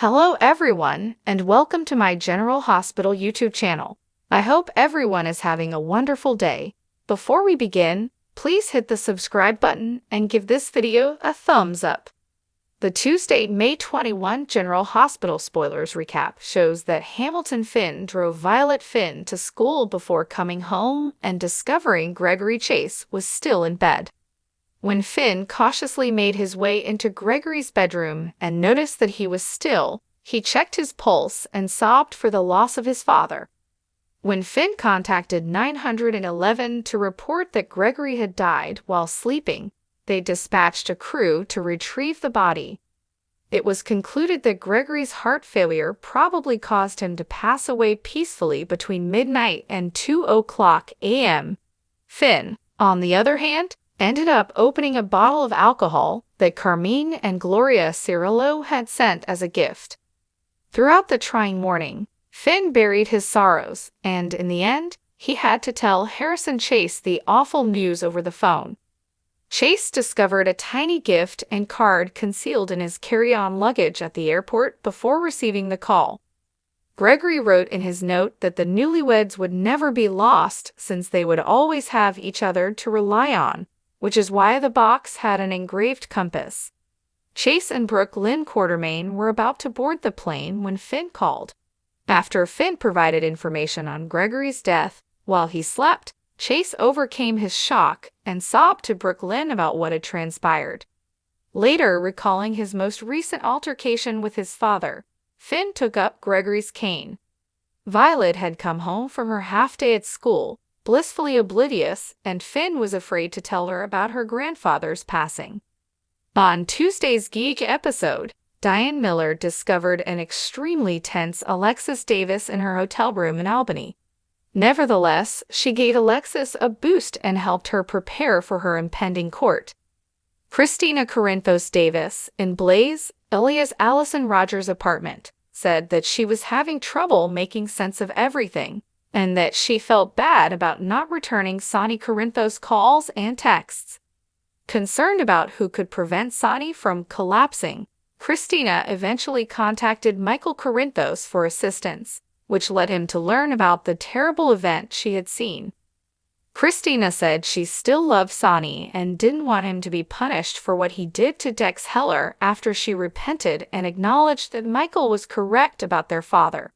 Hello everyone, and welcome to my General Hospital YouTube channel. I hope everyone is having a wonderful day. Before we begin, please hit the subscribe button and give this video a thumbs up. The Tuesday, May 21 General Hospital spoilers recap shows that Hamilton Finn drove Violet Finn to school before coming home and discovering Gregory Chase was still in bed. When Finn cautiously made his way into Gregory's bedroom and noticed that he was still, he checked his pulse and sobbed for the loss of his father. When Finn contacted 911 to report that Gregory had died while sleeping, they dispatched a crew to retrieve the body. It was concluded that Gregory's heart failure probably caused him to pass away peacefully between midnight and 2:00 a.m. Finn, on the other hand, ended up opening a bottle of alcohol that Carmine and Gloria Cirillo had sent as a gift. Throughout the trying morning, Finn buried his sorrows, and in the end, he had to tell Harrison Chase the awful news over the phone. Chase discovered a tiny gift and card concealed in his carry-on luggage at the airport before receiving the call. Gregory wrote in his note that the newlyweds would never be lost since they would always have each other to rely on, which is why the box had an engraved compass. Chase and Brooke Lynn Quartermain were about to board the plane when Finn called. After Finn provided information on Gregory's death while he slept, Chase overcame his shock and sobbed to Brooke Lynn about what had transpired. Later, recalling his most recent altercation with his father, Finn took up Gregory's cane. Violet had come home from her half-day at school, blissfully oblivious, and Finn was afraid to tell her about her grandfather's passing. On Tuesday's Geek episode, Diane Miller discovered an extremely tense Alexis Davis in her hotel room in Albany. Nevertheless, she gave Alexis a boost and helped her prepare for her impending court. Christina Corinthos Davis, in Blaze, alias Allison Rogers' apartment, said that she was having trouble making sense of everything, and that she felt bad about not returning Sonny Corinthos' calls and texts. Concerned about who could prevent Sonny from collapsing, Christina eventually contacted Michael Corinthos for assistance, which led him to learn about the terrible event she had seen. Christina said she still loved Sonny and didn't want him to be punished for what he did to Dex Heller after she repented and acknowledged that Michael was correct about their father.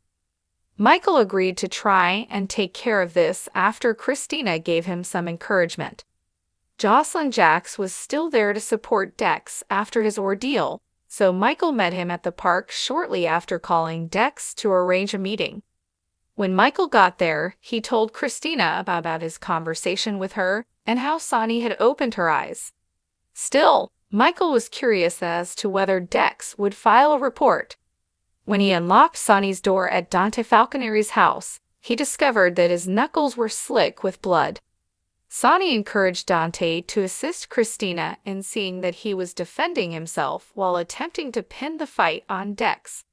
Michael agreed to try and take care of this after Christina gave him some encouragement. Jocelyn Jacks was still there to support Dex after his ordeal, so Michael met him at the park shortly after calling Dex to arrange a meeting. When Michael got there, he told Christina about his conversation with her and how Sonny had opened her eyes. Still, Michael was curious as to whether Dex would file a report. When he unlocked Sonny's door at Dante Falconeri's house, he discovered that his knuckles were slick with blood. Sonny encouraged Dante to assist Christina in seeing that he was defending himself while attempting to pin the fight on Dex.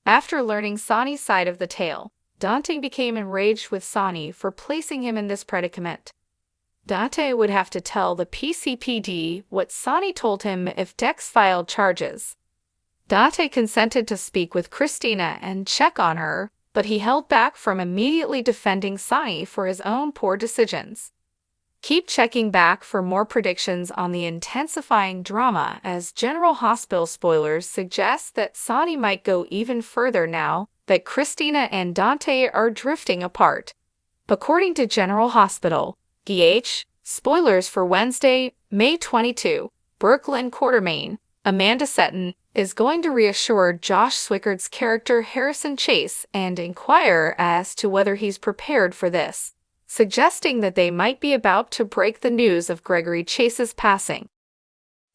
After learning Sonny's side of the tale, Dante became enraged with Sonny for placing him in this predicament. Dante would have to tell the PCPD what Sonny told him if Dex filed charges. Dante consented to speak with Christina and check on her, but he held back from immediately defending Sonny for his own poor decisions. Keep checking back for more predictions on the intensifying drama, as General Hospital spoilers suggest that Sonny might go even further now that Christina and Dante are drifting apart. According to General Hospital, GH, spoilers for Wednesday, May 22, Brooke Lynn Quartermain, Amanda Setton, is going to reassure Josh Swickard's character Harrison Chase and inquire as to whether he's prepared for this, suggesting that they might be about to break the news of Gregory Chase's passing.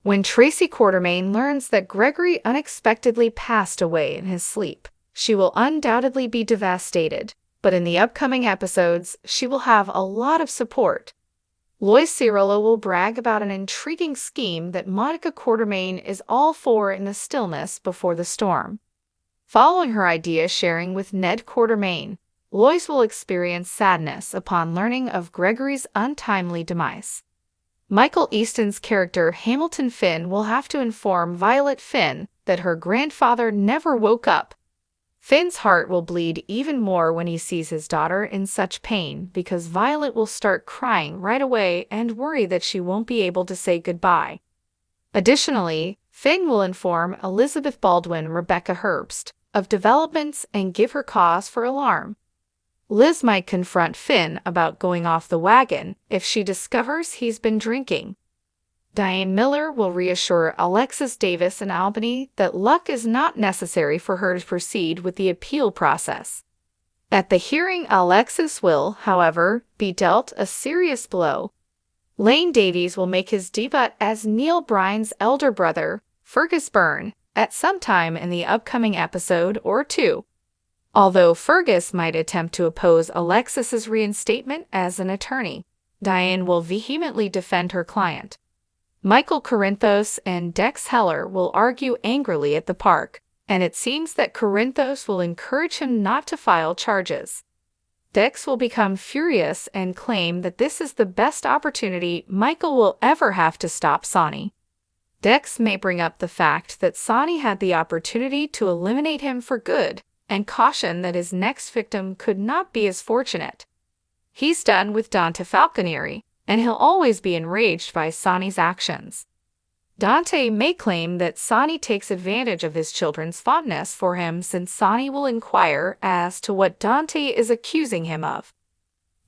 When Tracy Quartermain learns that Gregory unexpectedly passed away in his sleep, she will undoubtedly be devastated, but in the upcoming episodes, she will have a lot of support. Lois Cirillo will brag about an intriguing scheme that Monica Quartermain is all for in the stillness before the storm. Following her idea sharing with Ned Quartermain, Lois will experience sadness upon learning of Gregory's untimely demise. Michael Easton's character Hamilton Finn will have to inform Violet Finn that her grandfather never woke up. Finn's heart will bleed even more when he sees his daughter in such pain because Violet will start crying right away and worry that she won't be able to say goodbye. Additionally, Finn will inform Elizabeth Baldwin Rebecca Herbst of developments and give her cause for alarm. Liz might confront Finn about going off the wagon if she discovers he's been drinking. Diane Miller will reassure Alexis Davis and Albany that luck is not necessary for her to proceed with the appeal process. At the hearing, Alexis will, however, be dealt a serious blow. Lane Davies will make his debut as Neil Bryan's elder brother, Fergus Byrne, at some time in the upcoming episode or two. Although Fergus might attempt to oppose Alexis's reinstatement as an attorney, Diane will vehemently defend her client. Michael Corinthos and Dex Heller will argue angrily at the park, and it seems that Corinthos will encourage him not to file charges. Dex will become furious and claim that this is the best opportunity Michael will ever have to stop Sonny. Dex may bring up the fact that Sonny had the opportunity to eliminate him for good, and caution that his next victim could not be as fortunate. He's done with Dante Falconieri, and he'll always be enraged by Sonny's actions. Dante may claim that Sonny takes advantage of his children's fondness for him since Sonny will inquire as to what Dante is accusing him of.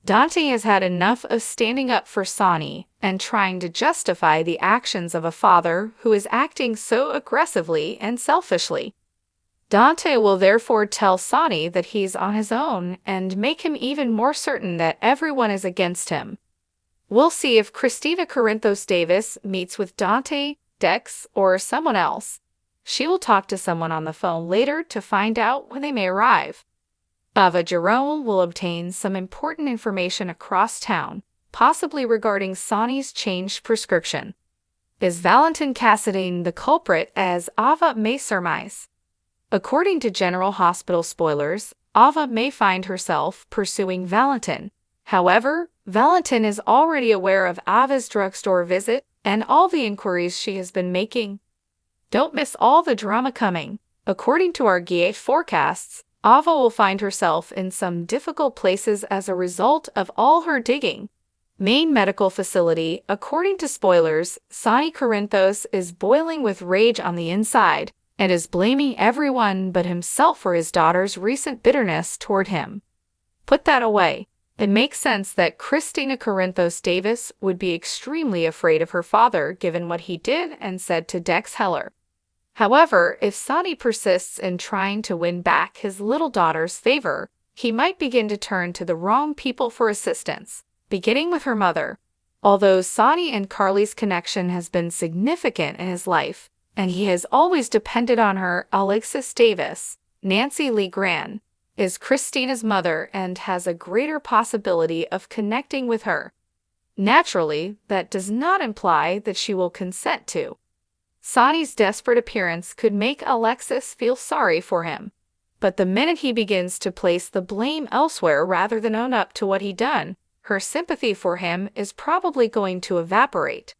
Dante has had enough of standing up for Sonny and trying to justify the actions of a father who is acting so aggressively and selfishly. Dante will therefore tell Sonny that he's on his own and make him even more certain that everyone is against him. We'll see if Christina Corinthos Davis meets with Dante, Dex, or someone else. She will talk to someone on the phone later to find out when they may arrive. Ava Jerome will obtain some important information across town, possibly regarding Sonny's changed prescription. Is Valentin Cassadine the culprit, as Ava may surmise? According to General Hospital spoilers, Ava may find herself pursuing Valentin. However, Valentin is already aware of Ava's drugstore visit and all the inquiries she has been making. Don't miss all the drama coming. According to our G8 forecasts, Ava will find herself in some difficult places as a result of all her digging. Main medical facility. According to spoilers, Sonny Corinthos is boiling with rage on the inside and is blaming everyone but himself for his daughter's recent bitterness toward him. Put that away. It makes sense that Christina Corinthos Davis would be extremely afraid of her father given what he did and said to Dex Heller. However, if Sonny persists in trying to win back his little daughter's favor, he might begin to turn to the wrong people for assistance, beginning with her mother. Although Sonny and Carly's connection has been significant in his life, and he has always depended on her, Alexis Davis, Nancy Lee Gran, is Christina's mother and has a greater possibility of connecting with her. Naturally, that does not imply that she will consent to. Sonny's desperate appearance could make Alexis feel sorry for him, but the minute he begins to place the blame elsewhere rather than own up to what he done, her sympathy for him is probably going to evaporate.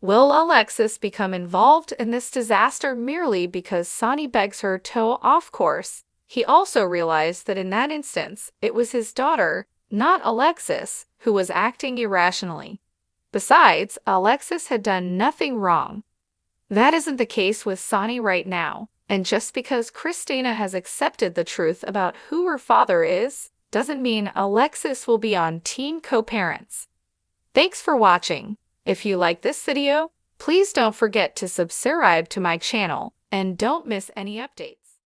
Will Alexis become involved in this disaster merely because Sonny begs her to off course? He also realized that in that instance, it was his daughter, not Alexis, who was acting irrationally. Besides, Alexis had done nothing wrong. That isn't the case with Sonny right now, and just because Christina has accepted the truth about who her father is, doesn't mean Alexis will be on Team Co-Parents. Thanks for watching. If you like this video, please don't forget to subscribe to my channel and don't miss any updates.